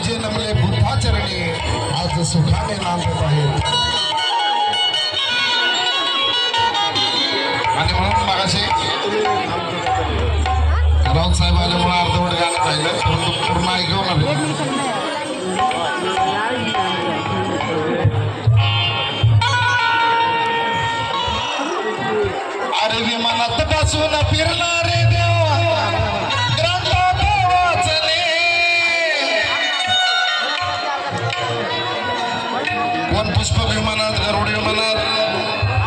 जन्मले बुद्धाचरणी आज सुखाने नांदत आहेत. आणि म्हणून मगाशी राऊत साहेब आल्यामुळे अर्धवट गाणं पाहिलं, परंतु पूर्ण ऐकवलं नाही. अरे विमानात बसून फिरला रे देवा ग्रंथात वाचले, कोण पुष्पक विमानात, गरुड विमानात,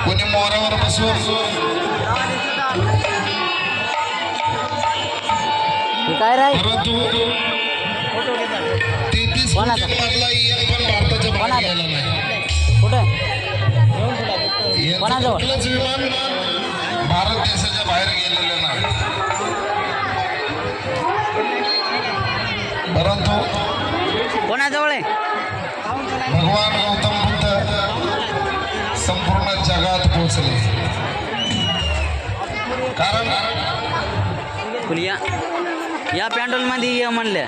कोणी मोरावर बसून. परंतु 33 मधला एक पण भारताच्या बाहेर गेला नाही. कुठलंच विमान भारत देशाच्या बाहेर गेलेलं नाही. परंतु कोणाजवळ आहे भगवान गौतम बुद्ध संपूर्ण जगात पोहोचले. कारण फुलिया या पॅन्डल मध्ये ये म्हणले.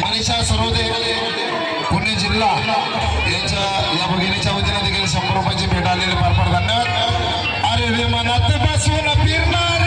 मनीषा सरोदे पुणे जिल्हा यांच्या या भगिनीच्या वतीने देखील 100 रुपयाची भेट आलेली फार फार धन्यवाद. अरे विमानात बसून फिरणार